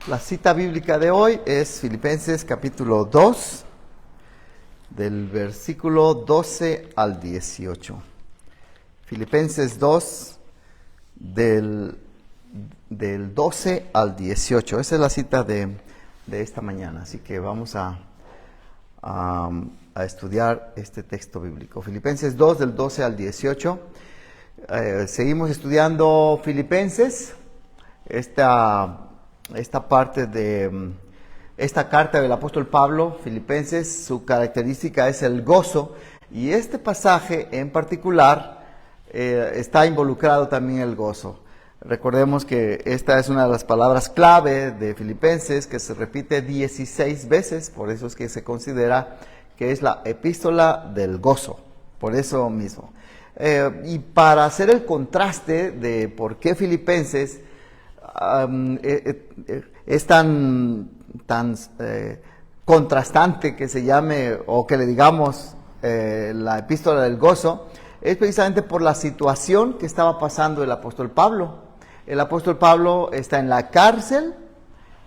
La cita bíblica de hoy es Filipenses capítulo 2, del versículo 12 al 18. Filipenses 2, del 12 al 18. Esa es la cita de esta mañana, así que vamos a estudiar este texto bíblico. Filipenses 2, del 12 al 18. Seguimos estudiando Filipenses, esta parte de esta carta del apóstol Pablo, Filipenses. Su característica es el gozo, y este pasaje en particular está involucrado también el gozo. Recordemos que esta es una de las palabras clave de Filipenses, que se repite 16 veces, por eso es que se considera que es la epístola del gozo, por eso mismo. Y para hacer el contraste de por qué Filipenses es tan contrastante que se llame, o que le digamos la epístola del gozo, es precisamente por la situación que estaba pasando el apóstol Pablo. El apóstol Pablo está en la cárcel,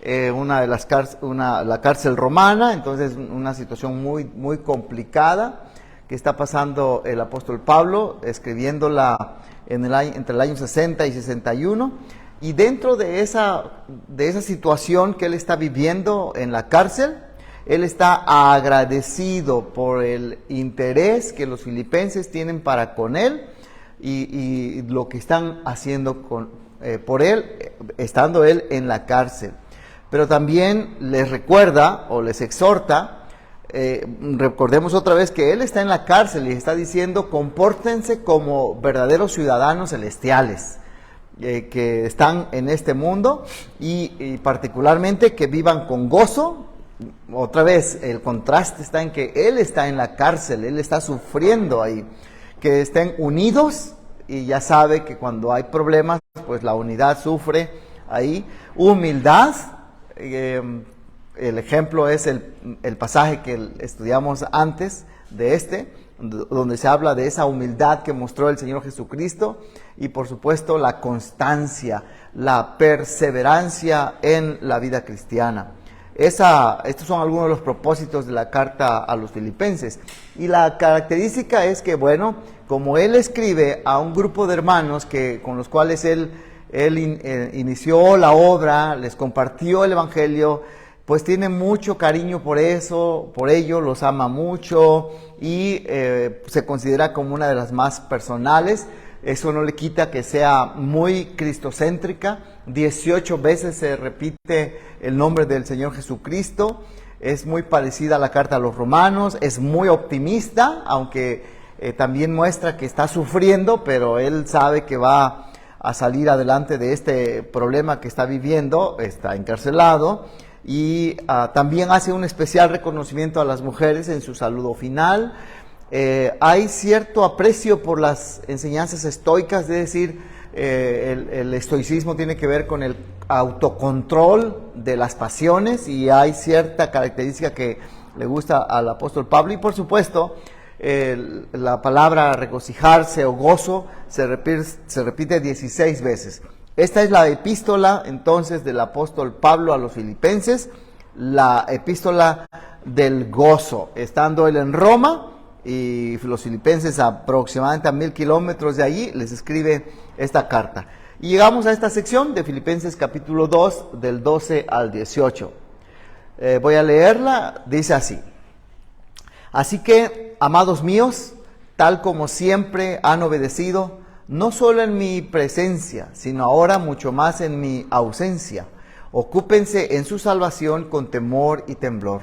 la cárcel romana, entonces una situación muy complicada que está pasando el apóstol Pablo, escribiéndola entre el año 60 y 61. Y dentro de esa situación que él está viviendo en la cárcel, él está agradecido por el interés que los filipenses tienen para con él y lo que están haciendo por él, estando él en la cárcel. Pero también les recuerda o les exhorta, recordemos otra vez que él está en la cárcel y está diciendo: compórtense como verdaderos ciudadanos celestiales, que están en este mundo, y particularmente que vivan con gozo. Otra vez el contraste está en que él está en la cárcel, él está sufriendo ahí. Que estén unidos, y ya sabe que cuando hay problemas, pues la unidad sufre ahí. Humildad, el ejemplo es el pasaje que estudiamos antes de donde se habla de esa humildad que mostró el Señor Jesucristo, y por supuesto la constancia, la perseverancia en la vida cristiana. Estos son algunos de los propósitos de la carta a los filipenses. Y la característica es que, bueno, como él escribe a un grupo de hermanos con los cuales él inició la obra, les compartió el evangelio, pues tiene mucho cariño por ello, los ama mucho, y se considera como una de las más personales. Eso no le quita que sea muy cristocéntrica. 18 veces se repite el nombre del Señor Jesucristo. Es muy parecida a la carta a los romanos. Es muy optimista, aunque también muestra que está sufriendo, pero él sabe que va a salir adelante de este problema que está viviendo. Está encarcelado. Y también hace un especial reconocimiento a las mujeres en su saludo final. Hay cierto aprecio por las enseñanzas estoicas, es decir, el estoicismo tiene que ver con el autocontrol de las pasiones, y hay cierta característica que le gusta al apóstol Pablo. Y por supuesto, la palabra regocijarse o gozo se repite 16 veces. Esta es la epístola entonces del apóstol Pablo a los filipenses, la epístola del gozo, estando él en Roma, y los filipenses aproximadamente a 1000 kilómetros de allí, les escribe esta carta. Y llegamos a esta sección de Filipenses capítulo 2, del 12 al 18. Voy a leerla, dice así: así que, amados míos, tal como siempre han obedecido, no solo en mi presencia, sino ahora mucho más en mi ausencia, ocúpense en su salvación con temor y temblor,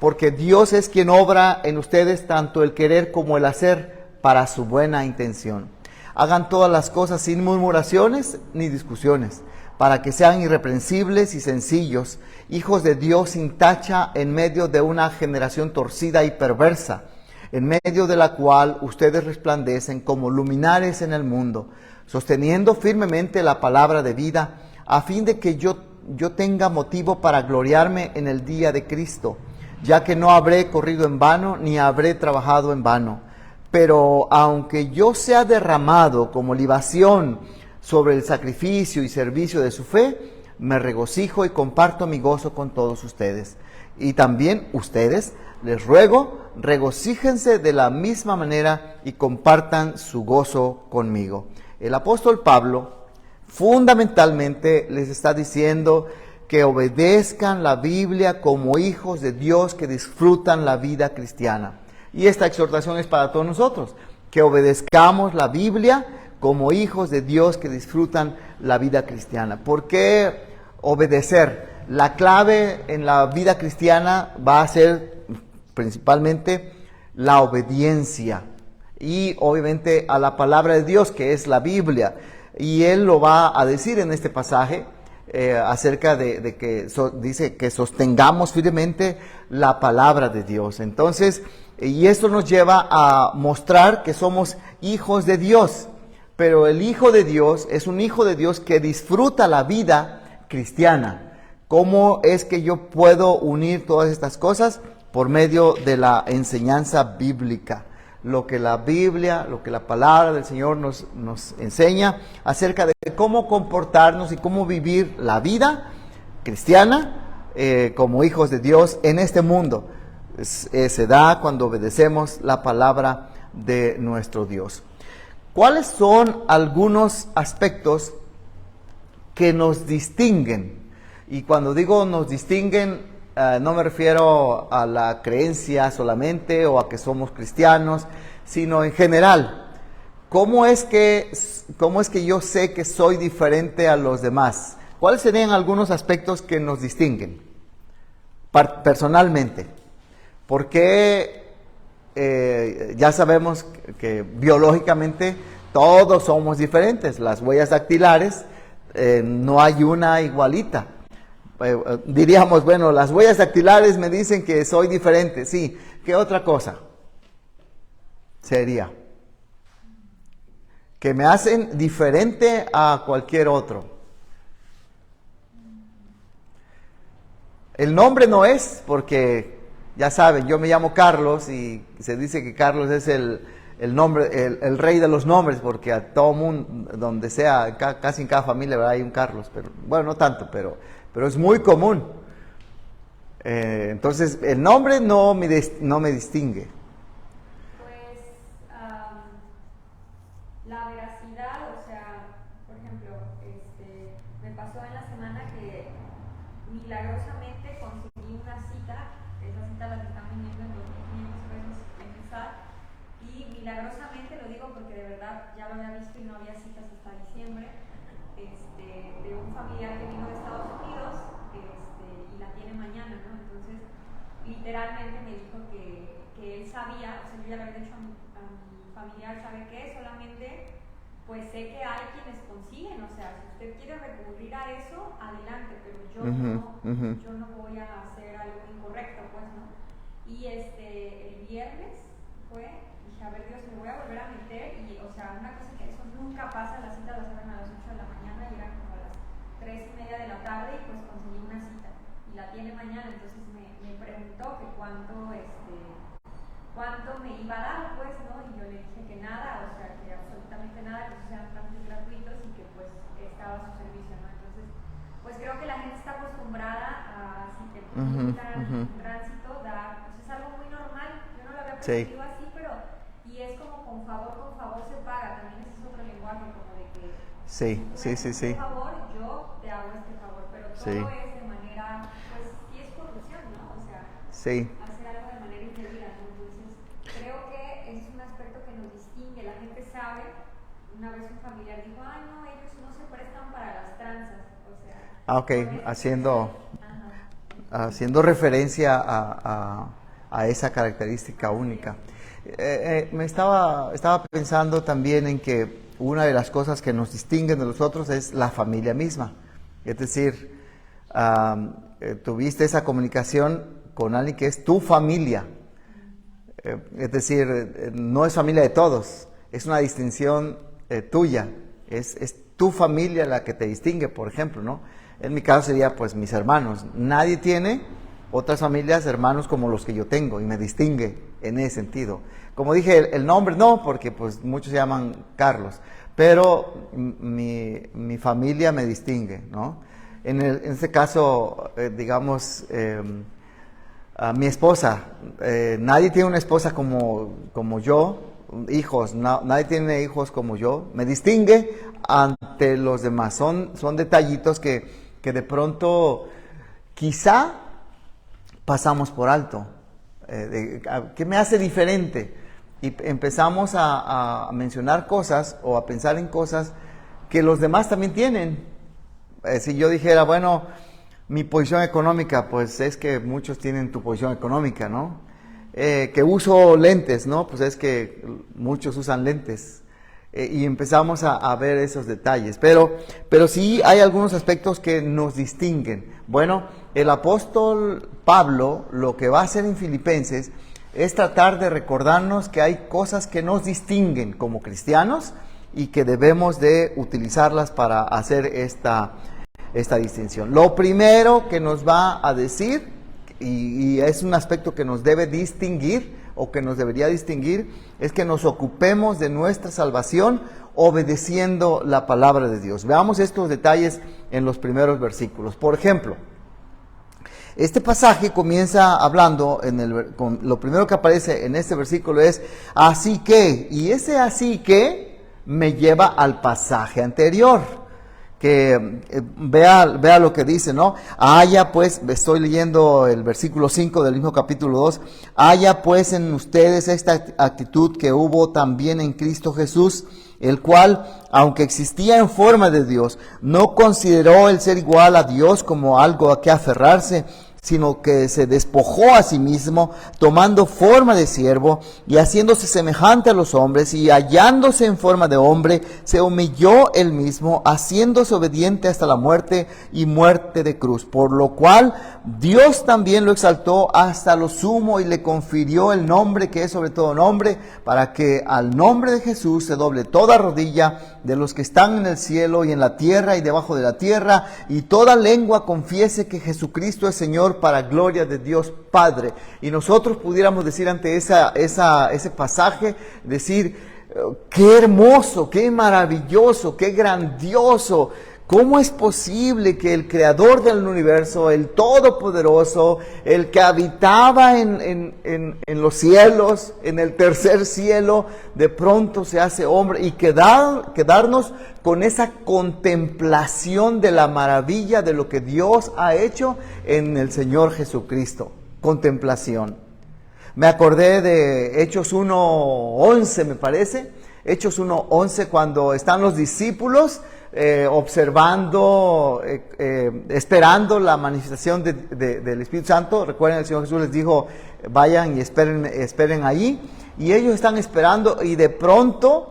porque Dios es quien obra en ustedes tanto el querer como el hacer para su buena intención. Hagan todas las cosas sin murmuraciones ni discusiones, para que sean irreprensibles y sencillos, hijos de Dios sin tacha en medio de una generación torcida y perversa, en medio de la cual ustedes resplandecen como luminares en el mundo, sosteniendo firmemente la palabra de vida, a fin de que yo tenga motivo para gloriarme en el día de Cristo, ya que no habré corrido en vano, ni habré trabajado en vano. Pero aunque yo sea derramado como libación sobre el sacrificio y servicio de su fe, me regocijo y comparto mi gozo con todos ustedes. Y también ustedes, les ruego, regocíjense de la misma manera y compartan su gozo conmigo. El apóstol Pablo fundamentalmente les está diciendo que obedezcan la Biblia como hijos de Dios que disfrutan la vida cristiana. Y esta exhortación es para todos nosotros, que obedezcamos la Biblia como hijos de Dios que disfrutan la vida cristiana. ¿Por qué obedecer? La clave en la vida cristiana va a ser principalmente la obediencia y obviamente a la palabra de Dios, que es la Biblia. Y él lo va a decir en este pasaje acerca de que dice que sostengamos firmemente la palabra de Dios. Entonces, y esto nos lleva a mostrar que somos hijos de Dios. Pero el hijo de Dios es un hijo de Dios que disfruta la vida cristiana. ¿Cómo es que yo puedo unir todas estas cosas? Por medio de la enseñanza bíblica. Lo que la Biblia, lo que la palabra del Señor nos enseña acerca de cómo comportarnos y cómo vivir la vida cristiana como hijos de Dios en este mundo. Se da cuando obedecemos la palabra de nuestro Dios. ¿Cuáles son algunos aspectos que nos distinguen? Y cuando digo nos distinguen, no me refiero a la creencia solamente o a que somos cristianos, sino en general. ¿Cómo es que yo sé que soy diferente a los demás? ¿Cuáles serían algunos aspectos que nos distinguen personalmente? Porque ya sabemos que biológicamente todos somos diferentes. Las huellas dactilares no hay una igualita. Diríamos, bueno, las huellas dactilares me dicen que soy diferente. Sí, ¿qué otra cosa sería? Que me hacen diferente a cualquier otro. El nombre no es, porque ya saben, yo me llamo Carlos y se dice que Carlos es el nombre, el rey de los nombres, porque a todo mundo, donde sea, casi en cada familia, ¿verdad?, hay un Carlos, pero bueno, no tanto, pero es muy común. Entonces, el nombre no me distingue. Pues la veracidad, o sea, por ejemplo, me pasó en la semana que milagrosamente conseguí una cita, esa cita la que están vendiendo en 2.500 pesos en el SAT, y milagrosamente lo digo porque de verdad ya lo había visto y no había citas hasta diciembre, de un familiar que vino de Estados Unidos y la tiene mañana, ¿no? Entonces, literalmente me dijo que él sabía, o sea, yo ya le había dicho a mi familiar, ¿sabe qué? Solamente, pues sé que hay quienes consiguen, o sea, si usted quiere recurrir a eso, adelante, pero yo no voy a hacer algo incorrecto, pues, ¿no? Y el viernes dije, a ver, Dios, me voy a volver a meter, y, o sea, una cosa que eso nunca pasa, las citas las abren a las 8 de la mañana y eran como a las 3:30 de la tarde, y pues conseguí una cita, y la tiene mañana. Entonces me preguntó que cuánto me iba a dar, pues, ¿no? Y yo le dije que nada, o sea, que absolutamente nada, que esos eran trámites gratuitos y que pues estaba a su servicio, ¿no? Entonces, pues creo que la gente está acostumbrada a, si te preguntan en tránsito, pues es algo muy normal. Yo no lo había percibido así, pero, y es como con favor se paga, también ese es otro lenguaje, como de que sí. por favor, yo te hago este favor, pero todo es de manera, pues sí es corrupción, ¿no? O sea, hacer algo de manera indebida, ¿no? Entonces, creo que ese es un aspecto que nos distingue. La gente sabe, una vez un familiar dijo, no, ellos no se prestan para las tranzas, o sea. Haciendo referencia a esa característica única. Estaba pensando también en que una de las cosas que nos distinguen de los otros es la familia misma. Es decir, tuviste esa comunicación con alguien que es tu familia. Es decir, no es familia de todos, es una distinción tuya, es tu familia la que te distingue, por ejemplo, ¿no? En mi caso sería pues mis hermanos. Nadie tiene otras familias, hermanos como los que yo tengo, y me distingue en ese sentido. Como dije, el nombre no, porque pues muchos se llaman Carlos, pero mi familia me distingue, ¿no? en este caso, digamos, a mi esposa, nadie tiene una esposa como yo, hijos, nadie tiene hijos como yo, me distingue ante los demás, son detallitos que de pronto quizá pasamos por alto, ¿qué me hace diferente? Y empezamos a mencionar cosas o a pensar en cosas que los demás también tienen. Si yo dijera, bueno, mi posición económica, pues es que muchos tienen tu posición económica, ¿no? Que uso lentes, ¿no? Pues es que muchos usan lentes. Y empezamos a ver esos detalles. Pero sí hay algunos aspectos que nos distinguen. Bueno, el apóstol Pablo lo que va a hacer en Filipenses es tratar de recordarnos que hay cosas que nos distinguen como cristianos y que debemos de utilizarlas para hacer esta distinción. Lo primero que nos va a decir, y es un aspecto que nos debe distinguir, o que nos debería distinguir, es que nos ocupemos de nuestra salvación obedeciendo la palabra de Dios. Veamos estos detalles en los primeros versículos. Por ejemplo, este pasaje comienza hablando, con lo primero que aparece en este versículo es, así que, y ese así que me lleva al pasaje anterior, que vea lo que dice, ¿no? Haya pues, estoy leyendo el versículo 5 del mismo capítulo 2, haya pues en ustedes esta actitud que hubo también en Cristo Jesús, el cual, aunque existía en forma de Dios, no consideró el ser igual a Dios como algo a que aferrarse, sino que se despojó a sí mismo, tomando forma de siervo y haciéndose semejante a los hombres, y hallándose en forma de hombre, se humilló él mismo, haciéndose obediente hasta la muerte y muerte de cruz, por lo cual Dios también lo exaltó hasta lo sumo y le confirió el nombre que es sobre todo nombre, para que al nombre de Jesús se doble toda rodilla de los que están en el cielo y en la tierra y debajo de la tierra, y toda lengua confiese que Jesucristo es Señor, para gloria de Dios Padre. Y nosotros pudiéramos decir ante ese pasaje, decir, qué hermoso, qué maravilloso, qué grandioso. ¿Cómo es posible que el creador del universo, el todopoderoso, el que habitaba en los cielos, en el tercer cielo, de pronto se hace hombre, y quedarnos con esa contemplación de la maravilla de lo que Dios ha hecho en el Señor Jesucristo? Contemplación. Me acordé de Hechos 1:11, me parece. Hechos 1:11, cuando están los discípulos observando, esperando la manifestación del Espíritu Santo. Recuerden, el Señor Jesús les dijo, vayan y esperen ahí, y ellos están esperando, y de pronto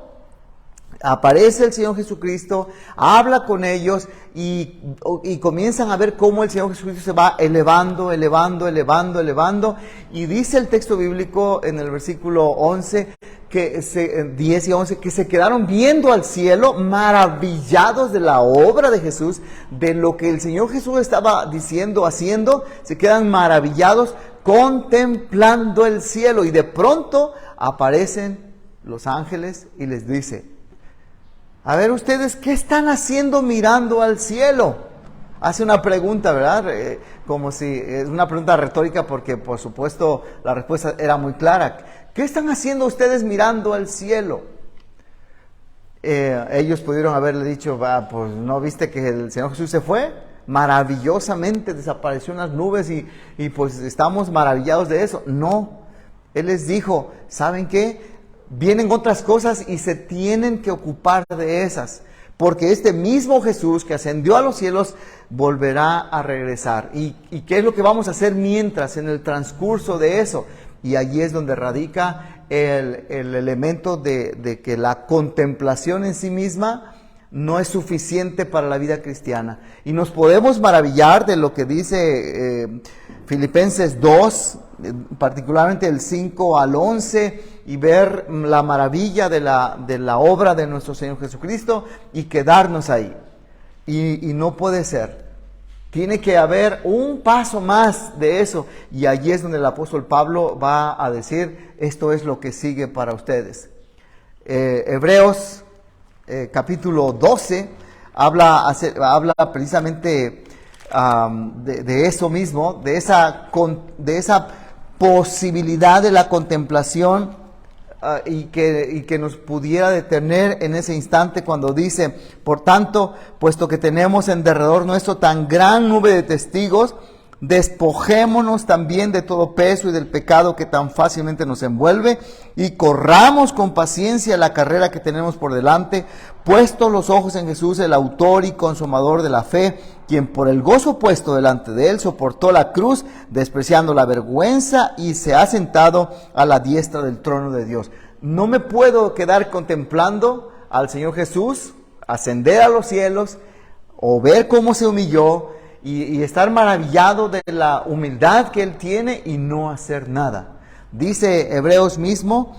aparece el Señor Jesucristo, habla con ellos, y comienzan a ver cómo el Señor Jesucristo se va elevando, y dice el texto bíblico en el versículo 11, 10 y 11, que se quedaron viendo al cielo, maravillados de la obra de Jesús, de lo que el Señor Jesús estaba diciendo, haciendo. Se quedan maravillados, contemplando el cielo, y de pronto aparecen los ángeles y les dice, a ver ustedes, ¿qué están haciendo mirando al cielo? Hace una pregunta, ¿verdad? Como si es una pregunta retórica, porque por supuesto la respuesta era muy clara. ¿Qué están haciendo ustedes mirando al cielo? Ellos pudieron haberle dicho, pues ¿no viste que el Señor Jesús se fue? Maravillosamente desapareció en las nubes y pues estamos maravillados de eso. No, Él les dijo, ¿saben qué? Vienen otras cosas y se tienen que ocupar de esas, porque este mismo Jesús que ascendió a los cielos volverá a regresar. ¿Y qué es lo que vamos a hacer mientras, en el transcurso de eso? Y allí es donde radica el elemento de que la contemplación en sí misma no es suficiente para la vida cristiana. Y nos podemos maravillar de lo que dice Filipenses 2, particularmente el 5 al 11, y ver la maravilla de la obra de nuestro Señor Jesucristo, y quedarnos ahí. Y no puede ser. Tiene que haber un paso más de eso, y allí es donde el apóstol Pablo va a decir, esto es lo que sigue para ustedes. Hebreos capítulo 12 habla precisamente de eso mismo, de esa posibilidad de la contemplación, y que nos pudiera detener en ese instante cuando dice: por tanto, puesto que tenemos en derredor nuestro tan gran nube de testigos, despojémonos también de todo peso y del pecado que tan fácilmente nos envuelve, y corramos con paciencia la carrera que tenemos por delante, puestos los ojos en Jesús, el autor y consumador de la fe, quien por el gozo puesto delante de él soportó la cruz, despreciando la vergüenza, y se ha sentado a la diestra del trono de Dios. No me puedo quedar contemplando al Señor Jesús ascender a los cielos, o ver cómo se humilló, y estar maravillado de la humildad que Él tiene y no hacer nada. Dice Hebreos mismo: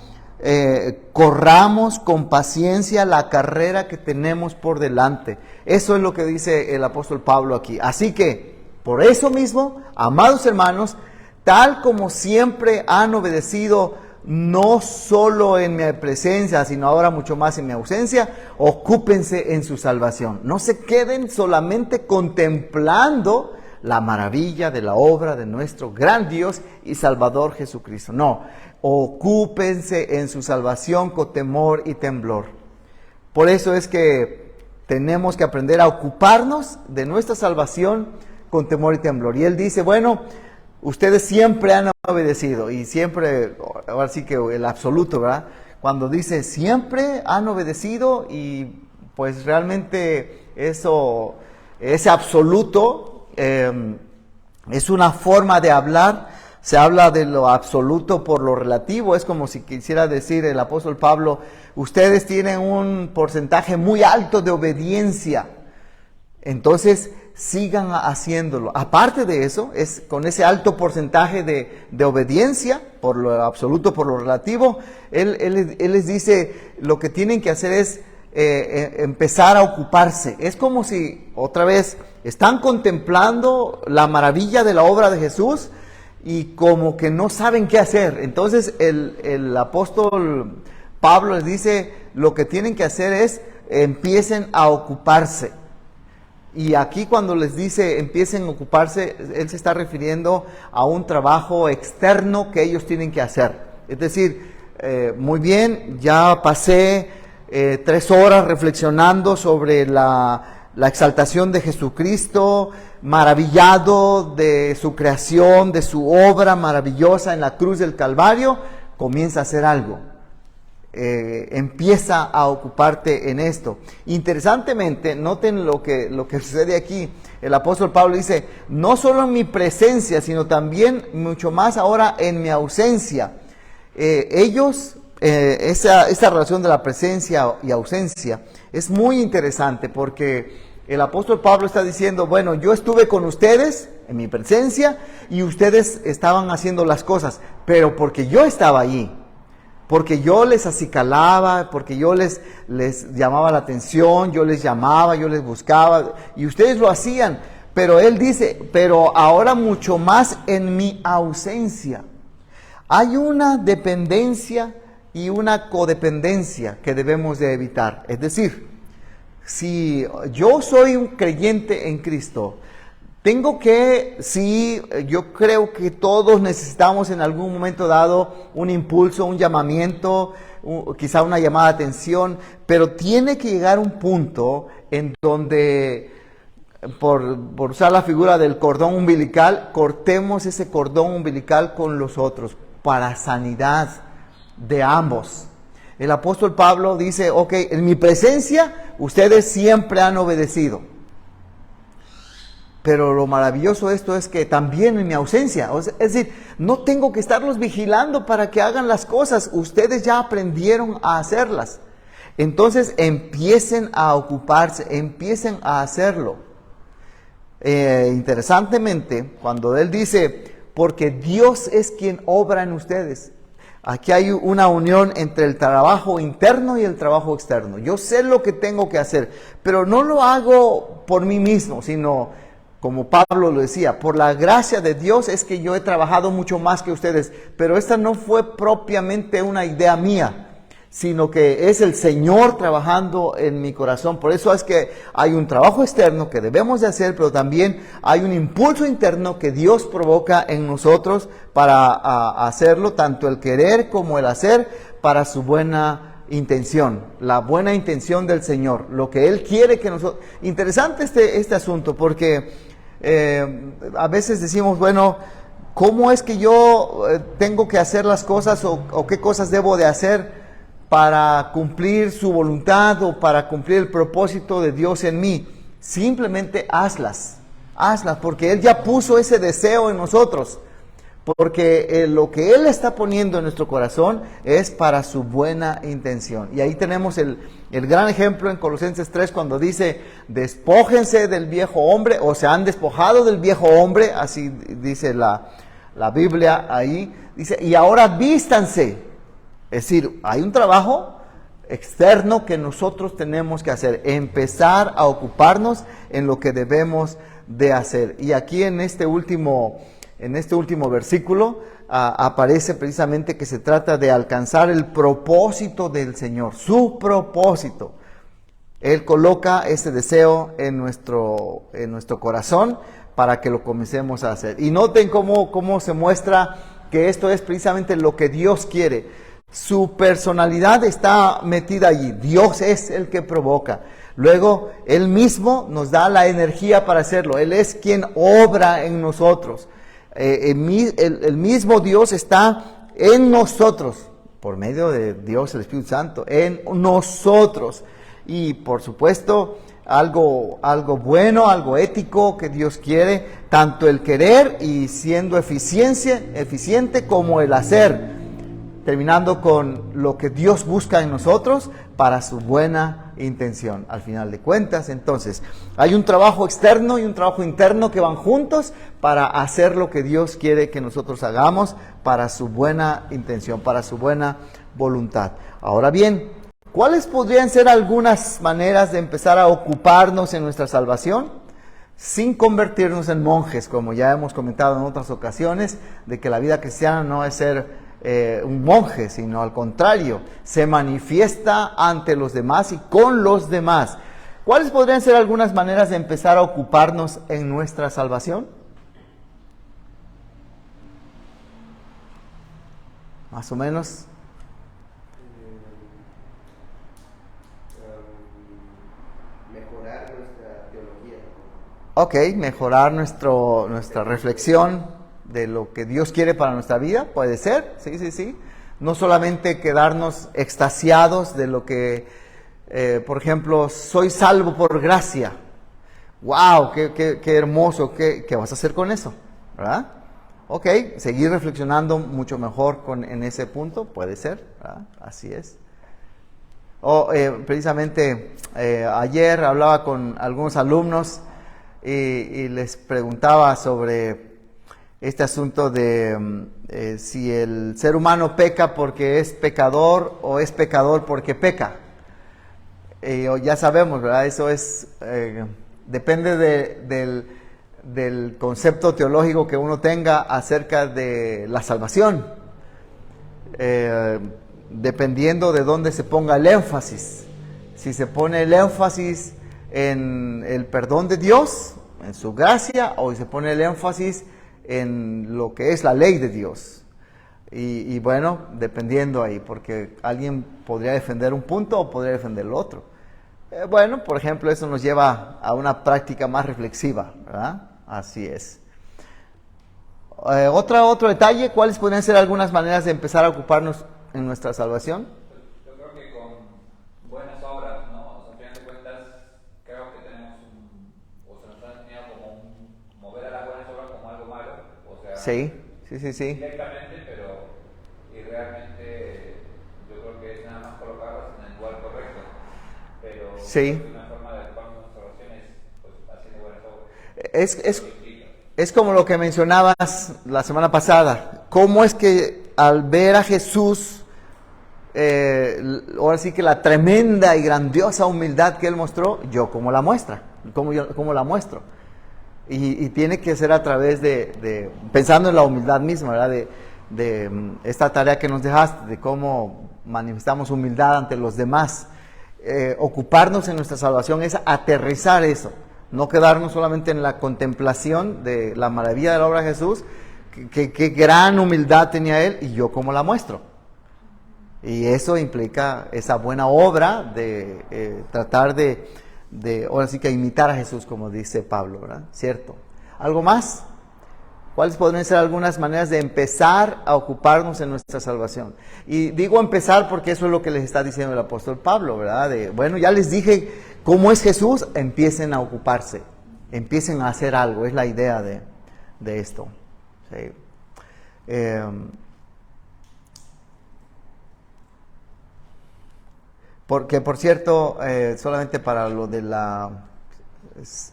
corramos con paciencia la carrera que tenemos por delante. Eso es lo que dice el apóstol Pablo aquí. Así que, por eso mismo, amados hermanos, tal como siempre han obedecido, no solo en mi presencia, sino ahora mucho más en mi ausencia, ocúpense en su salvación. No se queden solamente contemplando la maravilla de la obra de nuestro gran Dios y Salvador Jesucristo. No, ocúpense en su salvación con temor y temblor. Por eso es que tenemos que aprender a ocuparnos de nuestra salvación con temor y temblor. Y él dice: bueno, ustedes siempre han obedecido, y siempre, ahora sí que el absoluto, ¿verdad? Cuando dice siempre han obedecido, y pues realmente eso, ese absoluto, es una forma de hablar. Se habla de lo absoluto por lo relativo. Es como si quisiera decir el apóstol Pablo: ustedes tienen un porcentaje muy alto de obediencia, entonces sigan haciéndolo. Aparte de eso, es con ese alto porcentaje de obediencia, por lo absoluto, por lo relativo, él les dice: lo que tienen que hacer es empezar a ocuparse. Es como si, otra vez, están contemplando la maravilla de la obra de Jesús y como que no saben qué hacer. Entonces el apóstol Pablo les dice: lo que tienen que hacer es empiecen a ocuparse. Y aquí, cuando les dice empiecen a ocuparse, él se está refiriendo a un trabajo externo que ellos tienen que hacer. Es decir, muy bien, ya pasé 3 horas reflexionando sobre la exaltación de Jesucristo, maravillado de su creación, de su obra maravillosa en la cruz del Calvario. Comienza a hacer algo. Empieza a ocuparte en esto. Interesantemente, noten lo que sucede aquí. El apóstol Pablo dice: no solo en mi presencia, sino también mucho más ahora en mi ausencia. Esa relación de la presencia y ausencia es muy interesante, porque el apóstol Pablo está diciendo: bueno, yo estuve con ustedes en mi presencia y ustedes estaban haciendo las cosas, pero porque yo estaba allí, porque yo les acicalaba, porque yo les llamaba la atención, yo les llamaba, yo les buscaba, y ustedes lo hacían. Pero él dice: pero ahora mucho más en mi ausencia. Hay una dependencia y una codependencia que debemos de evitar. Es decir, si yo soy un creyente en Cristo, yo creo que todos necesitamos en algún momento dado un impulso, un llamamiento, quizá una llamada de atención, pero tiene que llegar un punto en donde, por usar la figura del cordón umbilical, cortemos ese cordón umbilical con los otros para sanidad de ambos. El apóstol Pablo dice: ok, en mi presencia ustedes siempre han obedecido. Pero lo maravilloso de esto es que también en mi ausencia, es decir, no tengo que estarlos vigilando para que hagan las cosas, ustedes ya aprendieron a hacerlas. Entonces empiecen a ocuparse, empiecen a hacerlo. Interesantemente, cuando él dice: porque Dios es quien obra en ustedes, aquí hay una unión entre el trabajo interno y el trabajo externo. Yo sé lo que tengo que hacer, pero no lo hago por mí mismo, sino, como Pablo lo decía, por la gracia de Dios es que yo he trabajado mucho más que ustedes, pero esta no fue propiamente una idea mía, sino que es el Señor trabajando en mi corazón. Por eso es que hay un trabajo externo que debemos de hacer, pero también hay un impulso interno que Dios provoca en nosotros para hacerlo, tanto el querer como el hacer, para su buena intención, la buena intención del Señor, lo que Él quiere que nosotros... Interesante este asunto, porque a veces decimos, bueno, ¿cómo es que yo tengo que hacer las cosas o qué cosas debo de hacer para cumplir su voluntad o para cumplir el propósito de Dios en mí? Simplemente hazlas, porque Él ya puso ese deseo en nosotros, porque lo que Él está poniendo en nuestro corazón es para su buena intención. Y ahí tenemos el gran ejemplo en Colosenses 3 cuando dice, despójense del viejo hombre, o se han despojado del viejo hombre, así dice la Biblia ahí, dice, y ahora vístanse. Es decir, hay un trabajo externo que nosotros tenemos que hacer, empezar a ocuparnos en lo que debemos de hacer. Y aquí en este último versículo aparece precisamente que se trata de alcanzar el propósito del Señor, su propósito. Él coloca ese deseo en nuestro corazón para que lo comencemos a hacer. Y noten cómo se muestra que esto es precisamente lo que Dios quiere. Su personalidad está metida allí. Dios es el que provoca. Luego, Él mismo nos da la energía para hacerlo. Él es quien obra en nosotros. El mismo Dios está en nosotros, por medio de Dios, el Espíritu Santo, en nosotros. Y por supuesto, algo bueno, algo ético que Dios quiere, tanto el querer y siendo eficiente como el hacer. Terminando con lo que Dios busca en nosotros para su buena intención. Al final de cuentas, entonces, hay un trabajo externo y un trabajo interno que van juntos para hacer lo que Dios quiere que nosotros hagamos para su buena intención, para su buena voluntad. Ahora bien, ¿cuáles podrían ser algunas maneras de empezar a ocuparnos en nuestra salvación? Sin convertirnos en monjes, como ya hemos comentado en otras ocasiones, de que la vida cristiana no es ser un monje, sino al contrario, se manifiesta ante los demás y con los demás. ¿Cuáles podrían ser algunas maneras de empezar a ocuparnos en nuestra salvación? Más o menos. Mejorar nuestra teología. Ok, mejorar nuestra reflexión de lo que Dios quiere para nuestra vida, puede ser, sí. No solamente quedarnos extasiados de lo que, por ejemplo, soy salvo por gracia. ¡Wow! ¡Qué hermoso! ¿Qué vas a hacer con eso? ¿Verdad? Ok, seguir reflexionando mucho mejor en ese punto, puede ser, ¿verdad? Así es. Precisamente ayer hablaba con algunos alumnos y les preguntaba sobre este asunto de si el ser humano peca porque es pecador o es pecador porque peca. Ya sabemos, ¿verdad? Eso es depende del concepto teológico que uno tenga acerca de la salvación. Dependiendo de dónde se ponga el énfasis. Si se pone el énfasis en el perdón de Dios, en su gracia, o si se pone el énfasis en lo que es la ley de Dios. Y bueno, dependiendo ahí, porque alguien podría defender un punto o podría defender el otro. Bueno, por ejemplo, eso nos lleva a una práctica más reflexiva, ¿verdad? Así es. Otro detalle, ¿cuáles podrían ser algunas maneras de empezar a ocuparnos en nuestra salvación? Yo creo que con buenas obras, ¿no? O sea, al final de cuentas, creo que tenemos o se nos ha enseñado como mover a las buenas obras como algo malo. O sea, Sí. directamente, pero y realmente yo creo que es nada más colocarlas en el lugar correcto. Pero Sí. una forma de ocupar nuestra oración es pues, haciendo buenas obras. Es como lo que mencionabas la semana pasada. ¿Cómo es que al ver a Jesús, ahora sí que la tremenda y grandiosa humildad que Él mostró, yo como la muestro? Y tiene que ser a través pensando en la humildad misma, ¿verdad? De esta tarea que nos dejaste, de cómo manifestamos humildad ante los demás. Ocuparnos en nuestra salvación es aterrizar eso, no quedarnos solamente en la contemplación de la maravilla de la obra de Jesús, qué gran humildad tenía Él y yo cómo la muestro. Y eso implica esa buena obra de tratar de ahora sí que imitar a Jesús, como dice Pablo, ¿verdad? ¿Cierto? ¿Algo más? ¿Cuáles podrían ser algunas maneras de empezar a ocuparnos en nuestra salvación? Y digo empezar porque eso es lo que les está diciendo el apóstol Pablo, ¿verdad? Bueno, ya les dije cómo es Jesús, empiecen a ocuparse, empiecen a hacer algo, es la idea de esto. Sí. Porque, por cierto, solamente para lo de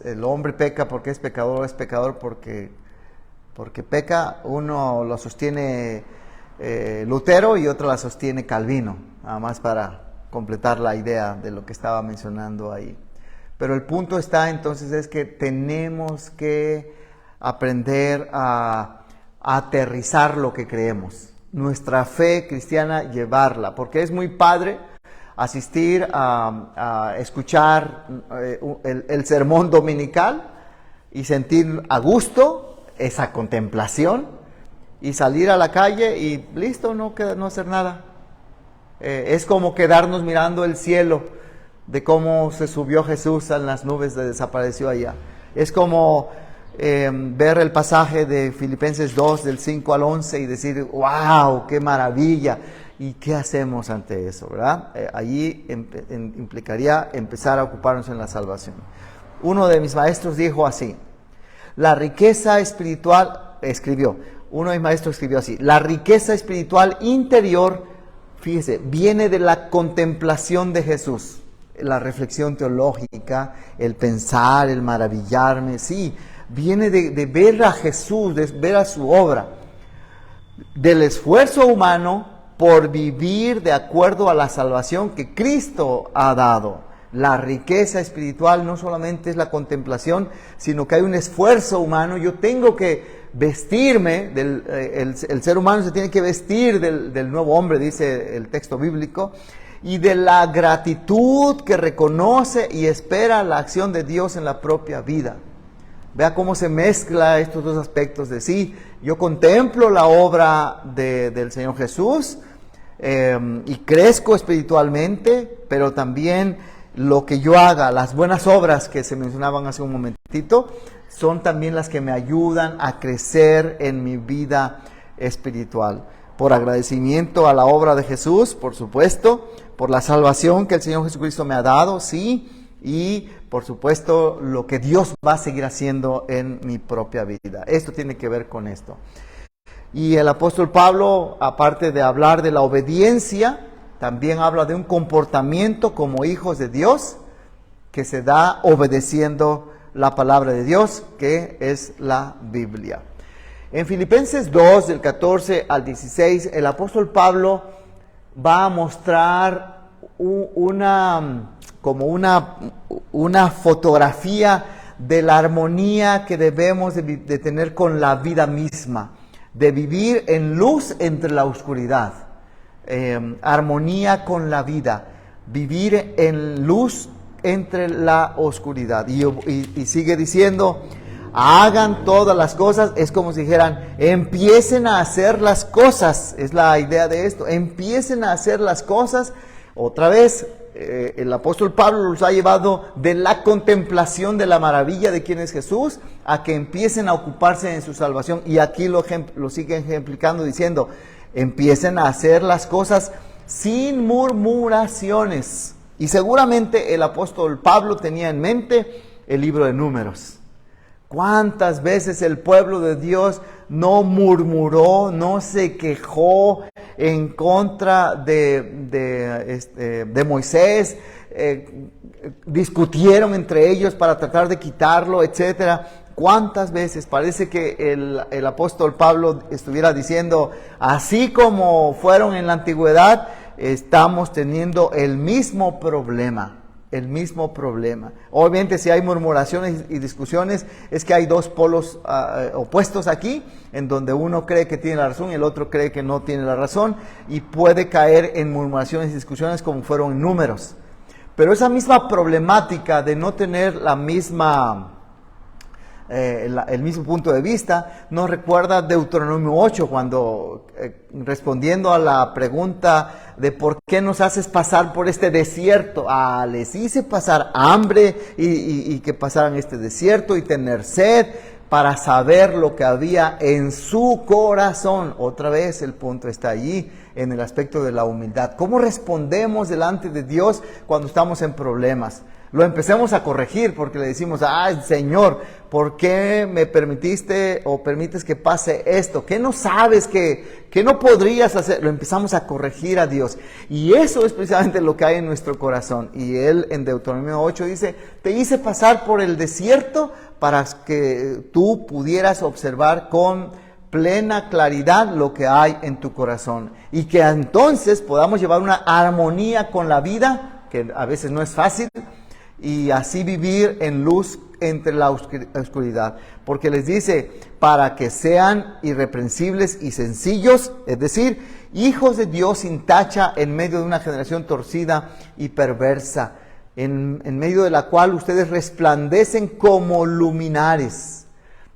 el hombre peca porque es pecador porque peca, uno lo sostiene Lutero y otro la sostiene Calvino, nada más para completar la idea de lo que estaba mencionando ahí. Pero el punto está entonces es que tenemos que aprender a aterrizar lo que creemos, nuestra fe cristiana, llevarla, porque es muy padre asistir a escuchar el sermón dominical y sentir a gusto esa contemplación y salir a la calle y listo, no hacer nada. Es como quedarnos mirando el cielo de cómo se subió Jesús en las nubes y desapareció allá. Es como ver el pasaje de Filipenses 2 del 5 al 11 y decir, wow, qué maravilla. ¿Y qué hacemos ante eso, verdad? Allí implicaría empezar a ocuparnos en la salvación. Uno de mis maestros dijo así, la riqueza espiritual, uno de mis maestros escribió así, la riqueza espiritual interior, fíjese, viene de la contemplación de Jesús, la reflexión teológica, el pensar, el maravillarme, sí, viene de ver a Jesús, de ver a su obra, del esfuerzo humano por vivir de acuerdo a la salvación que Cristo ha dado. La riqueza espiritual no solamente es la contemplación, sino que hay un esfuerzo humano. Yo tengo que vestirme, el ser humano se tiene que vestir del nuevo hombre, dice el texto bíblico, y de la gratitud que reconoce y espera la acción de Dios en la propia vida. Vea cómo se mezcla estos dos aspectos de sí. Yo contemplo la obra del Señor Jesús y crezco espiritualmente, pero también lo que yo haga, las buenas obras que se mencionaban hace un momentito, son también las que me ayudan a crecer en mi vida espiritual. Por agradecimiento a la obra de Jesús, por supuesto, por la salvación que el Señor Jesucristo me ha dado, sí, y por supuesto lo que Dios va a seguir haciendo en mi propia vida. Esto tiene que ver con esto. Y el apóstol Pablo, aparte de hablar de la obediencia, también habla de un comportamiento como hijos de Dios que se da obedeciendo la palabra de Dios, que es la Biblia. En Filipenses 2, del 14 al 16, el apóstol Pablo va a mostrar una fotografía de la armonía que debemos de tener con la vida misma, de vivir en luz entre la oscuridad. Armonía con la vida, vivir en luz entre la oscuridad. Y sigue diciendo, hagan todas las cosas, es como si dijeran, empiecen a hacer las cosas, es la idea de esto, empiecen a hacer las cosas. Otra vez, el apóstol Pablo los ha llevado de la contemplación de la maravilla de quién es Jesús, a que empiecen a ocuparse en su salvación, y aquí lo sigue ejemplificando diciendo, empiecen a hacer las cosas sin murmuraciones. Y seguramente el apóstol Pablo tenía en mente el libro de Números. ¿Cuántas veces el pueblo de Dios no murmuró, no se quejó en contra de Moisés? Discutieron entre ellos para tratar de quitarlo, etcétera. ¿Cuántas veces? Parece que el apóstol Pablo estuviera diciendo, así como fueron en la antigüedad, estamos teniendo el mismo problema. el mismo problema. Obviamente si hay murmuraciones y discusiones, es que hay dos polos opuestos aquí, en donde uno cree que tiene la razón y el otro cree que no tiene la razón, y puede caer en murmuraciones y discusiones como fueron en Números. Pero esa misma problemática de no tener la misma... el mismo punto de vista, nos recuerda Deuteronomio 8, cuando respondiendo a la pregunta de por qué nos haces pasar por este desierto, les hice pasar hambre y que pasaran este desierto y tener sed para saber lo que había en su corazón. Otra vez el punto está allí, en el aspecto de la humildad. ¿Cómo respondemos delante de Dios cuando estamos en problemas? Lo empecemos a corregir porque le decimos, Señor, ¿por qué me permitiste o permites que pase esto? ¿Qué no sabes que no podrías hacer? Lo empezamos a corregir a Dios. Y eso es precisamente lo que hay en nuestro corazón. Y Él en Deuteronomio 8 dice, te hice pasar por el desierto para que tú pudieras observar con plena claridad lo que hay en tu corazón. Y que entonces podamos llevar una armonía con la vida, que a veces no es fácil, y así vivir en luz entre la oscuridad. Porque les dice, para que sean irreprensibles y sencillos, es decir, hijos de Dios sin tacha en medio de una generación torcida y perversa, en medio de la cual ustedes resplandecen como luminares.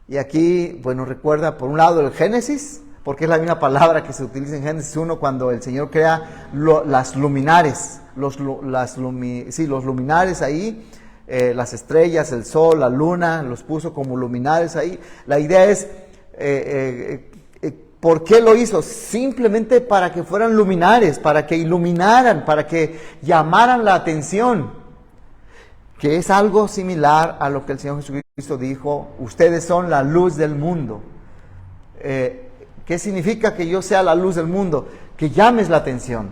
Y aquí, bueno, recuerda por un lado el Génesis, porque es la misma palabra que se utiliza en Génesis 1 cuando el Señor crea las luminares, los luminares ahí, las estrellas, el sol, la luna, los puso como luminares ahí. La idea es, ¿por qué lo hizo? Simplemente para que fueran luminares, para que iluminaran, para que llamaran la atención, que es algo similar a lo que el Señor Jesucristo dijo, ustedes son la luz del mundo. ¿Qué significa que yo sea la luz del mundo? Que llames la atención,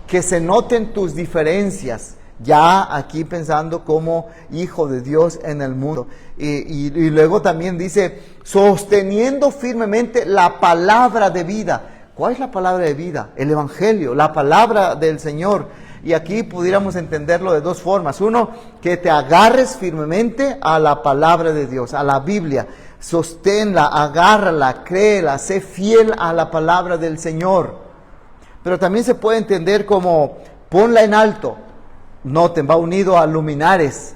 que se noten tus diferencias, ya aquí pensando como hijo de Dios en el mundo. Y luego también dice, sosteniendo firmemente la palabra de vida. ¿Cuál es la palabra de vida? El Evangelio, la palabra del Señor. Y aquí pudiéramos entenderlo de dos formas. Uno, que te agarres firmemente a la palabra de Dios, a la Biblia. Sosténla, agárrala, créela, sé fiel a la palabra del Señor. Pero también se puede entender como ponla en alto. Noten, va unido a luminares.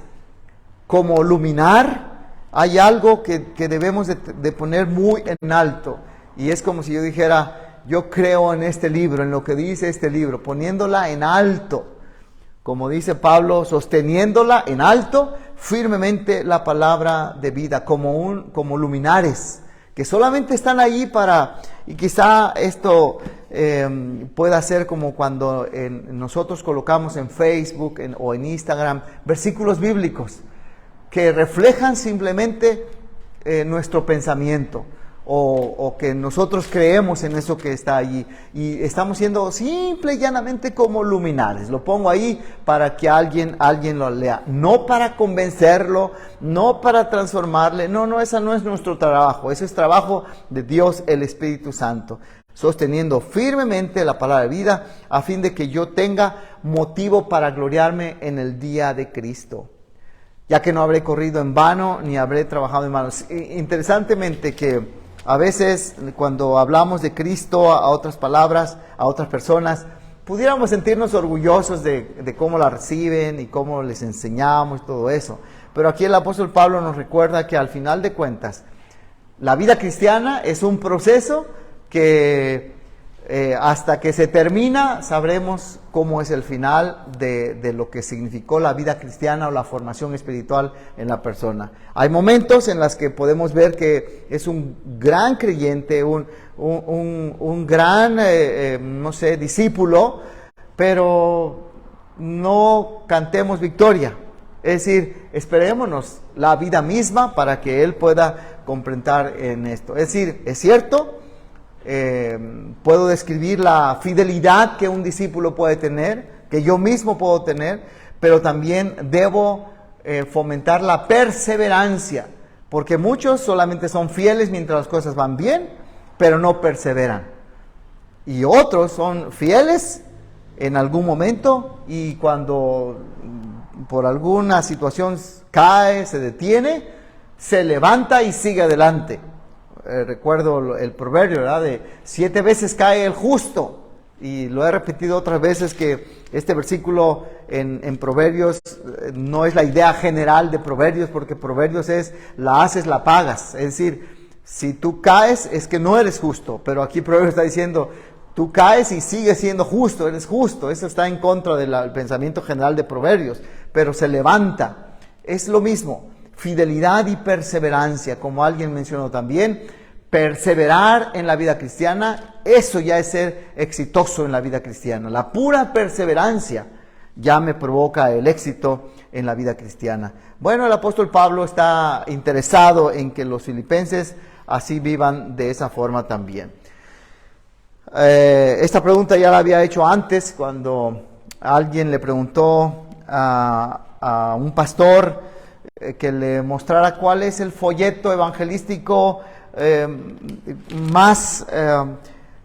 Como luminar, hay algo que debemos de poner muy en alto. Y es como si yo dijera, yo creo en este libro, en lo que dice este libro, poniéndola en alto. Como dice Pablo, sosteniéndola en alto, firmemente la palabra de vida, como luminares, que solamente están ahí para, y quizá esto pueda ser como cuando nosotros colocamos en Facebook o en Instagram versículos bíblicos que reflejan simplemente nuestro pensamiento. O que nosotros creemos en eso que está allí y estamos siendo simple y llanamente como luminares. Lo pongo ahí para que alguien lo lea, no para convencerlo, no para transformarle. No, ese no es nuestro trabajo, ese es trabajo de Dios, el Espíritu Santo, sosteniendo firmemente la palabra de vida a fin de que yo tenga motivo para gloriarme en el día de Cristo, ya que no habré corrido en vano ni habré trabajado en vano. Interesantemente que a veces cuando hablamos de Cristo a otras palabras, a otras personas, pudiéramos sentirnos orgullosos de cómo la reciben y cómo les enseñamos y todo eso. Pero aquí el apóstol Pablo nos recuerda que al final de cuentas, la vida cristiana es un proceso que hasta que se termina sabremos cómo es el final de lo que significó la vida cristiana o la formación espiritual en la persona. Hay momentos en los que podemos ver que es un gran creyente, un gran, discípulo, pero no cantemos victoria. Es decir, esperémonos la vida misma para que él pueda comprender en esto. Es decir, es cierto, puedo describir la fidelidad que un discípulo puede tener, que yo mismo puedo tener, pero también debo fomentar la perseverancia, porque muchos solamente son fieles mientras las cosas van bien, pero no perseveran. Y otros son fieles en algún momento y cuando por alguna situación cae, se detiene, se levanta y sigue adelante. Recuerdo el proverbio, ¿verdad? De 7 veces cae el justo. Y lo he repetido otras veces que este versículo en Proverbios no es la idea general de Proverbios, porque Proverbios es la haces, la pagas. Es decir, si tú caes es que no eres justo, pero aquí Proverbios está diciendo, tú caes y sigues siendo justo, eres justo. Eso está en contra del pensamiento general de Proverbios, pero se levanta. Es lo mismo, fidelidad y perseverancia, como alguien mencionó también. Perseverar en la vida cristiana, eso ya es ser exitoso en la vida cristiana. La pura perseverancia ya me provoca el éxito en la vida cristiana. Bueno, el apóstol Pablo está interesado en que los filipenses así vivan de esa forma también. Esta pregunta ya la había hecho antes, cuando alguien le preguntó a un pastor que le mostrara cuál es el folleto evangelístico más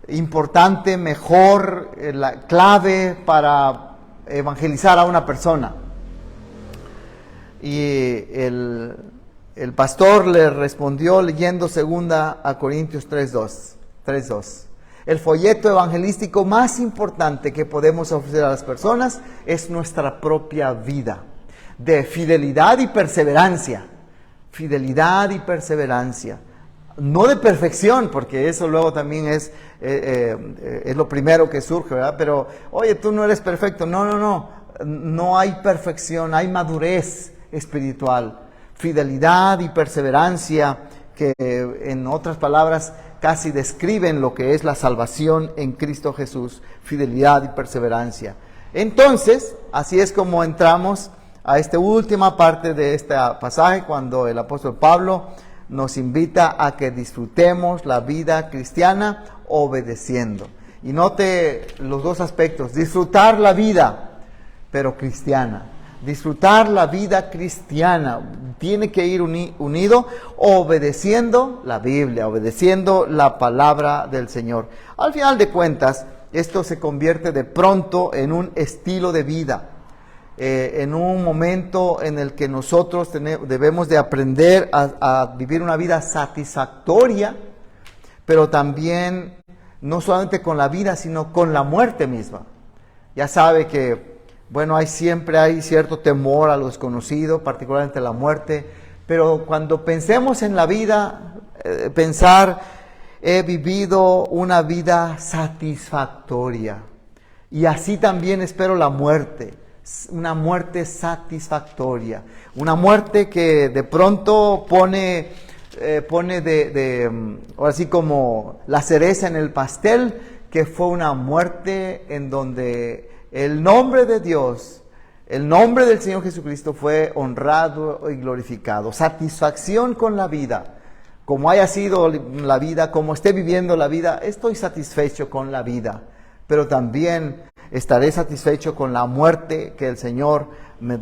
importante, mejor, la clave para evangelizar a una persona. Y el pastor le respondió leyendo 2 Corintios 3:2. El folleto evangelístico más importante que podemos ofrecer a las personas es nuestra propia vida, de fidelidad y perseverancia. Fidelidad y perseverancia. No de perfección, porque eso luego también es lo primero que surge, ¿verdad? Pero, oye, tú no eres perfecto. No hay perfección, hay madurez espiritual. Fidelidad y perseverancia, que en otras palabras casi describen lo que es la salvación en Cristo Jesús. Fidelidad y perseverancia. Entonces, así es como entramos a esta última parte de este pasaje, cuando el apóstol Pablo nos invita a que disfrutemos la vida cristiana obedeciendo. Y note los dos aspectos: disfrutar la vida, pero cristiana. Disfrutar la vida cristiana tiene que ir unido obedeciendo la Biblia, obedeciendo la palabra del Señor. Al final de cuentas, esto se convierte de pronto en un estilo de vida. En un momento en el que nosotros debemos de aprender a vivir una vida satisfactoria, pero también no solamente con la vida, sino con la muerte misma. Ya sabe que, bueno, siempre hay cierto temor a lo desconocido, particularmente la muerte, pero cuando pensemos en la vida, he vivido una vida satisfactoria, y así también espero la muerte. Una muerte satisfactoria, una muerte que de pronto pone ahora sí como la cereza en el pastel, que fue una muerte en donde el nombre de Dios, el nombre del Señor Jesucristo fue honrado y glorificado. Satisfacción con la vida, como haya sido la vida, como esté viviendo la vida, estoy satisfecho con la vida, pero también estaré satisfecho con la muerte que el Señor me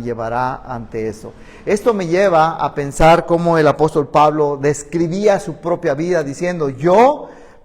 llevará ante eso. Esto me lleva a pensar cómo el apóstol Pablo describía su propia vida diciendo: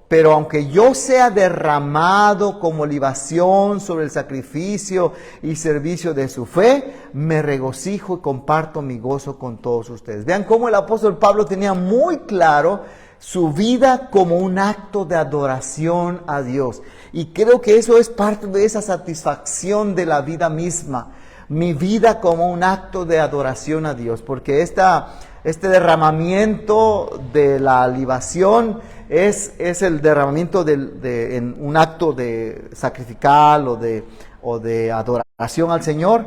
pero aunque yo sea derramado como libación sobre el sacrificio y servicio de su fe, me regocijo y comparto mi gozo con todos ustedes. Vean cómo el apóstol Pablo tenía muy claro su vida como un acto de adoración a Dios. Y creo que eso es parte de esa satisfacción de la vida misma. Mi vida como un acto de adoración a Dios. Porque este derramamiento de la libación es el derramamiento en un acto de sacrificial o de adoración al Señor,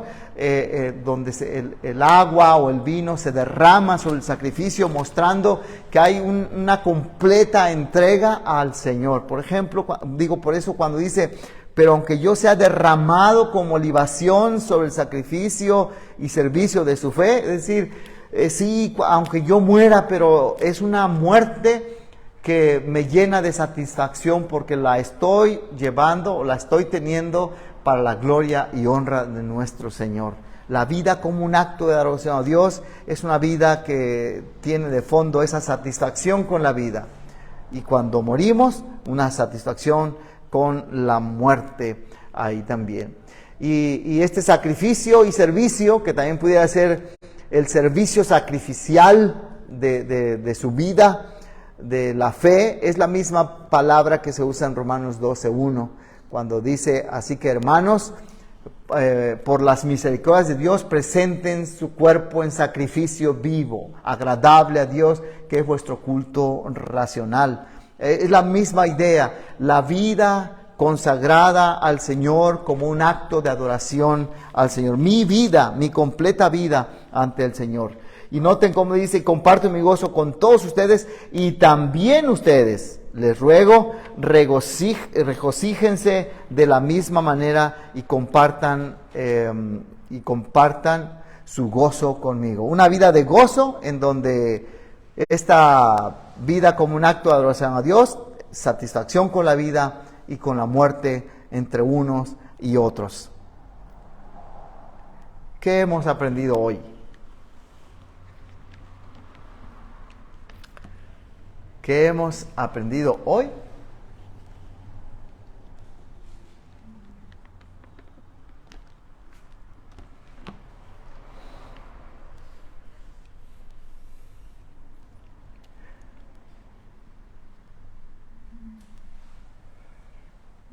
donde el agua o el vino se derrama sobre el sacrificio, mostrando que hay una completa entrega al Señor. Por ejemplo, por eso cuando dice: pero aunque yo sea derramado como libación sobre el sacrificio y servicio de su fe, es decir, sí, aunque yo muera, pero es una muerte que me llena de satisfacción, porque la estoy llevando o la estoy teniendo para la gloria y honra de nuestro Señor. La vida como un acto de adoración a Dios es una vida que tiene de fondo esa satisfacción con la vida. Y cuando morimos, una satisfacción con la muerte ahí también. Y este sacrificio y servicio, que también pudiera ser el servicio sacrificial de su vida, de la fe, es la misma palabra que se usa en Romanos 12:1, cuando dice, así que hermanos, por las misericordias de Dios, presenten su cuerpo en sacrificio vivo, agradable a Dios, que es vuestro culto racional. Es la misma idea, la vida consagrada al Señor como un acto de adoración al Señor. Mi vida, mi completa vida ante el Señor. Y noten cómo dice, comparto mi gozo con todos ustedes y también ustedes, les ruego, regocíjense de la misma manera y compartan su gozo conmigo. Una vida de gozo en donde esta vida como un acto de adoración a Dios, satisfacción con la vida y con la muerte entre unos y otros. ¿Qué hemos aprendido hoy? ¿Qué hemos aprendido hoy?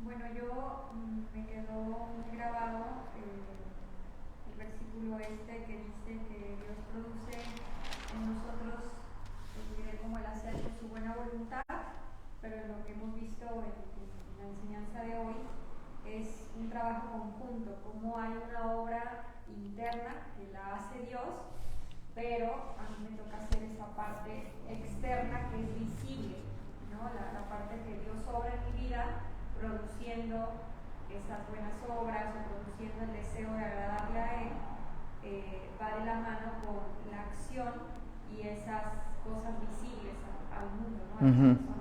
Bueno, me quedó muy grabado el versículo este que dice que Dios produce en nosotros, diré, como el hacer de su buena voluntad, pero en lo que hemos visto en la enseñanza de hoy es un trabajo conjunto, como hay una obra interna que la hace Dios, pero a mí me toca hacer esa parte externa que es visible, ¿no? La parte que Dios obra en mi vida, produciendo esas buenas obras o produciendo el deseo de agradarle a Él, va de la mano con la acción y esas cosas visibles al mundo, ¿no? A las personas.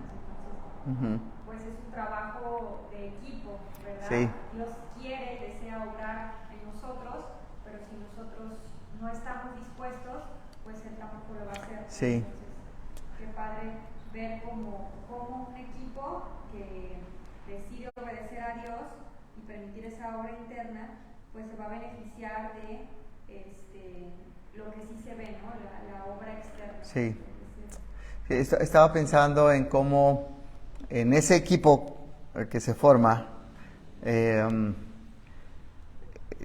Entonces, pues es un trabajo de equipo, ¿verdad? Sí. Dios quiere, desea obrar en nosotros, pero si nosotros no estamos dispuestos, pues Él tampoco lo va a hacer. Sí. Entonces, qué padre ver cómo un equipo que decide obedecer a Dios y permitir esa obra interna, pues se va a beneficiar de lo que sí se ve, ¿no? La obra externa. Sí. Sí, estaba pensando en cómo en ese equipo que se forma,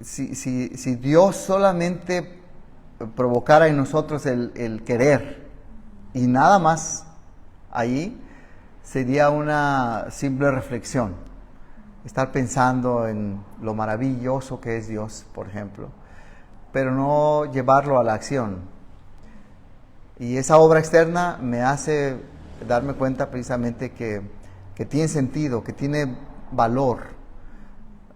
si Dios solamente provocara en nosotros el querer y nada más, ahí sería una simple reflexión. Estar pensando en lo maravilloso que es Dios, por ejemplo, pero no llevarlo a la acción. Y esa obra externa me hace darme cuenta precisamente que tiene sentido, que tiene valor.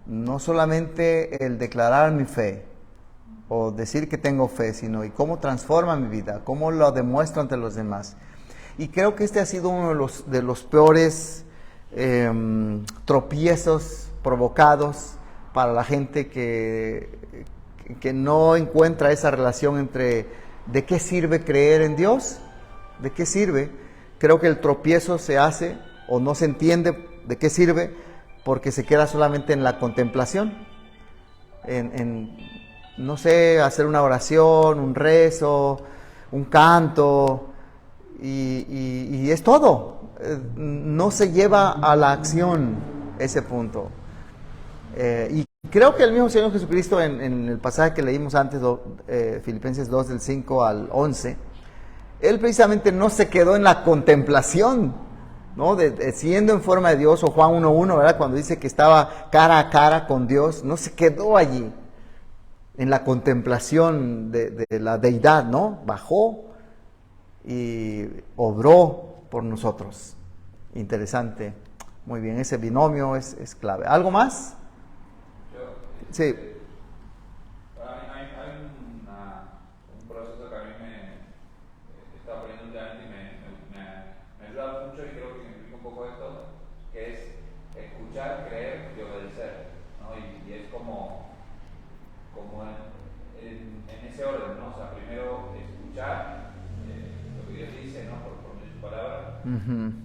No solamente el declarar mi fe o decir que tengo fe, sino y cómo transforma mi vida, cómo lo demuestro ante los demás. Y creo que este ha sido uno de los peores tropiezos provocados para la gente que no encuentra esa relación entre ¿de qué sirve creer en Dios? ¿De qué sirve? Creo que el tropiezo se hace o no se entiende de qué sirve porque se queda solamente en la contemplación, no sé, hacer una oración, un rezo, un canto, y es todo. No se lleva a la acción ese punto. Y creo que el mismo Señor Jesucristo en el pasaje que leímos antes, Filipenses 2 del 5 al 11, Él precisamente no se quedó en la contemplación, ¿no? Siendo en forma de Dios, o Juan 1:1, ¿verdad? Cuando dice que estaba cara a cara con Dios, no se quedó allí en la contemplación de la deidad, ¿no? Bajó y obró por nosotros. Interesante. Muy bien, ese binomio es clave. ¿Algo más? Sí. Hay un proceso que a mí me está poniendo últimamente y me ayuda mucho y creo que significa un poco esto, que es escuchar, creer y obedecer, ¿no? Y es como en ese orden, ¿no? O sea, primero escuchar lo que Dios dice, ¿no? Por medio de su palabra.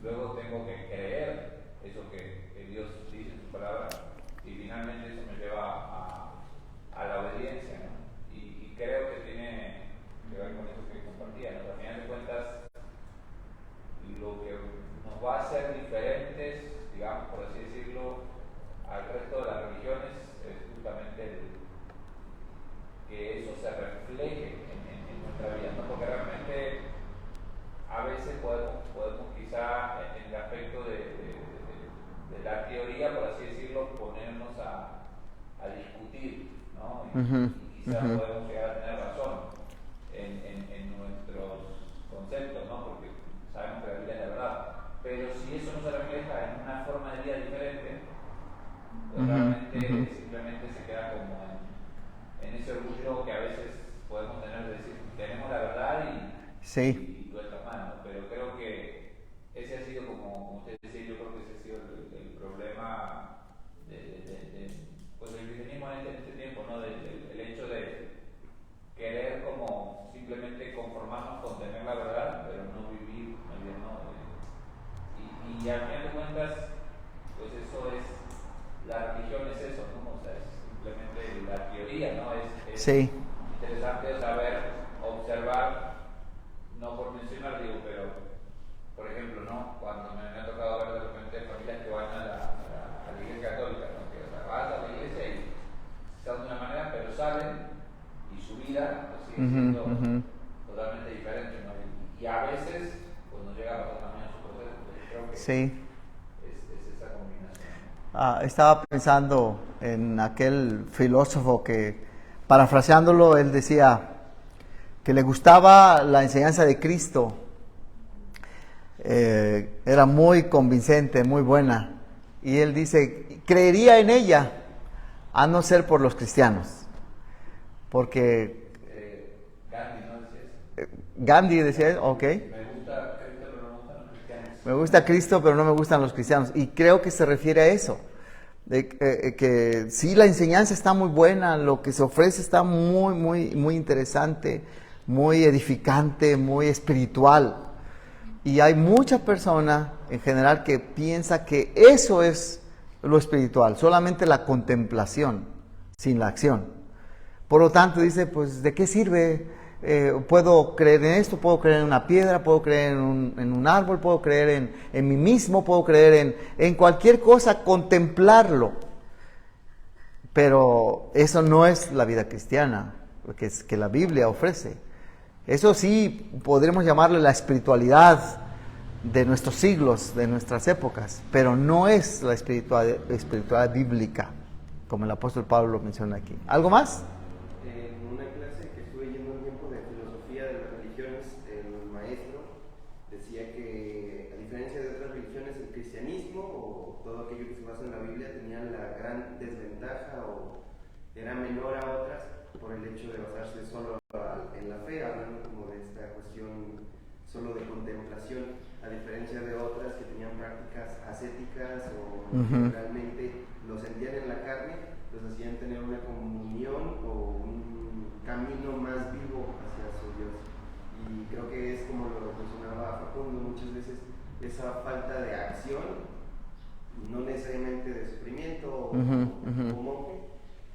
Luego tengo que creer eso que Dios dice en su palabra. Y finalmente eso me lleva a a la obediencia, ¿no? Y creo que tiene que ver con eso que compartía, ¿no? Al final de cuentas, lo que nos va a hacer diferentes, digamos, por así decirlo, al resto de las religiones es justamente que eso se refleje en nuestra vida, ¿no? Porque realmente a veces podemos quizá en el aspecto de la teoría, por así decirlo, ponernos a discutir, ¿no? Y quizá podemos llegar a tener razón en nuestros conceptos, ¿no? Porque sabemos que la Biblia es la verdad. Pero si eso no se refleja en una forma de vida diferente, pues realmente simplemente se queda como en ese orgullo que a veces podemos tener de decir, tenemos la verdad y tú estás mal, ¿no? Pero creo que ese ha sido, como usted decía, yo creo que ese ha sido el problema pues del cristianismo en este tiempo, ¿no? El hecho de querer como simplemente conformarnos con tener la verdad, pero no vivir, ¿no? Y al final de cuentas, pues eso es, la religión es eso, ¿no? O sea, es simplemente la teoría, ¿no? Es interesante saber observar, no por mencionar, digo, pero por ejemplo, ¿no? Cuando me ha tocado ver de repente familias que van a la iglesia católica, ¿no? Que vas a la iglesia y están de una manera, pero salen y su vida pues, sigue siendo totalmente diferente, ¿no? Y a veces, pues nos llega a pasar también a su proceso, creo que es esa combinación. Estaba pensando en aquel filósofo que, parafraseándolo, él decía que le gustaba la enseñanza de Cristo. Era muy convincente, muy buena. Y él dice, creería en ella, a no ser por los cristianos. Porque Gandhi, ¿no? Decía eso. Gandhi decía eso, ok. Me gusta Cristo, pero no me gustan los cristianos. Y creo que se refiere a eso. Que sí, la enseñanza está muy buena, lo que se ofrece está muy interesante, muy edificante, muy espiritual. Y hay mucha persona en general que piensa que eso es lo espiritual, solamente la contemplación, sin la acción. Por lo tanto dice, pues ¿de qué sirve? Puedo creer en esto, puedo creer en una piedra, puedo creer en un árbol, puedo creer en mí mismo, puedo creer en cualquier cosa, contemplarlo. Pero eso no es la vida cristiana, que la Biblia ofrece. Eso sí, podremos llamarle la espiritualidad de nuestros siglos, de nuestras épocas, pero no es la espiritualidad bíblica, como el apóstol Pablo lo menciona aquí. ¿Algo más? En una clase que estuve yendo un tiempo de filosofía de las religiones, el maestro decía que, a diferencia de otras religiones, el cristianismo o todo aquello que se basa en la Biblia tenía la gran desventaja o era menor a otras por el hecho de basarse solo en la fe, hablando como de esta cuestión solo de contemplación, a diferencia de otras que tenían prácticas ascéticas o que realmente lo sentían en la carne, los hacían tener una comunión o un camino más vivo hacia su Dios. Y creo que es como lo mencionaba Facundo, muchas veces esa falta de acción, no necesariamente de sufrimiento o monje,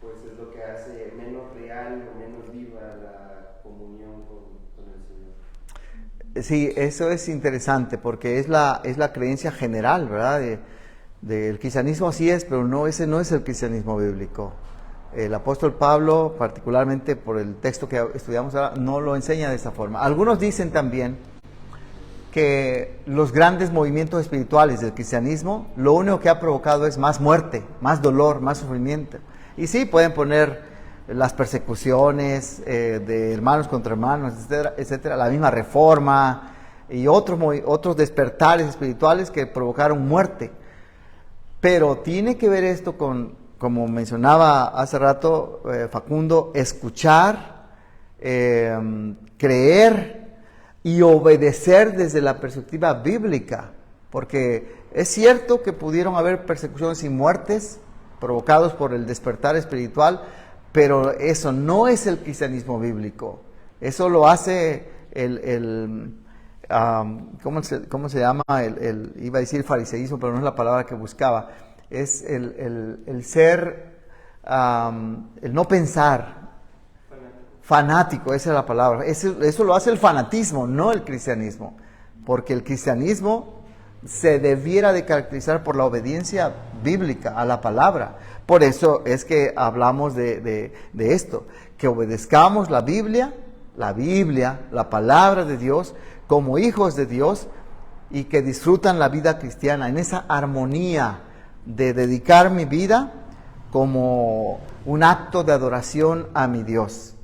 pues es lo que hace menos real o menos viva la comunión con el Señor. Sí, eso es interesante porque es la creencia general, ¿verdad? Del cristianismo así es, pero ese no es el cristianismo bíblico. El apóstol Pablo, particularmente por el texto que estudiamos ahora, no lo enseña de esa forma. Algunos dicen también que los grandes movimientos espirituales del cristianismo, lo único que ha provocado es más muerte, más dolor, más sufrimiento. Y sí, pueden poner las persecuciones de hermanos contra hermanos, etcétera, etcétera, la misma reforma y otros despertares espirituales que provocaron muerte. Pero tiene que ver esto con, como mencionaba hace rato Facundo, escuchar, creer y obedecer desde la perspectiva bíblica. Porque es cierto que pudieron haber persecuciones y muertes provocados por el despertar espiritual, pero eso no es el cristianismo bíblico. Eso lo hace ¿cómo se llama? Iba a decir fariseísmo, pero no es la palabra que buscaba. Es el ser el no pensar. Fanático, esa es la palabra. Eso lo hace el fanatismo, no el cristianismo. Porque el cristianismo se debiera de caracterizar por la obediencia bíblica a la palabra. Por eso es que hablamos de esto, que obedezcamos la Biblia, la palabra de Dios, como hijos de Dios, y que disfrutan la vida cristiana en esa armonía de dedicar mi vida como un acto de adoración a mi Dios.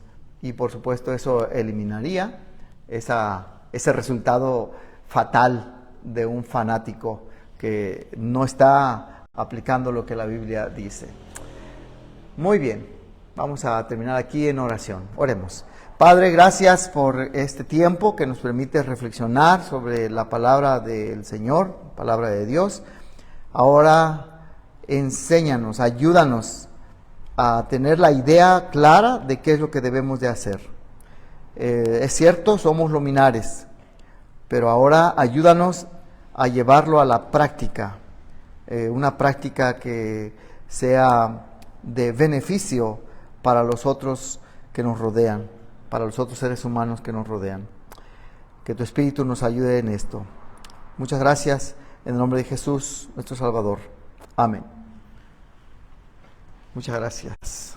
Y por supuesto eso eliminaría ese resultado fatal de un fanático que no está aplicando lo que la Biblia dice. Muy bien, vamos a terminar aquí en oración. Oremos. Padre, gracias por este tiempo que nos permite reflexionar sobre la palabra del Señor, palabra de Dios. Ahora enséñanos, ayúdanos a tener la idea clara de qué es lo que debemos de hacer. Es cierto, somos luminares, pero ahora ayúdanos a llevarlo a la práctica, una práctica que sea de beneficio para los otros que nos rodean, para los otros seres humanos que nos rodean. Que tu Espíritu nos ayude en esto. Muchas gracias, en el nombre de Jesús, nuestro Salvador. Amén. Muchas gracias.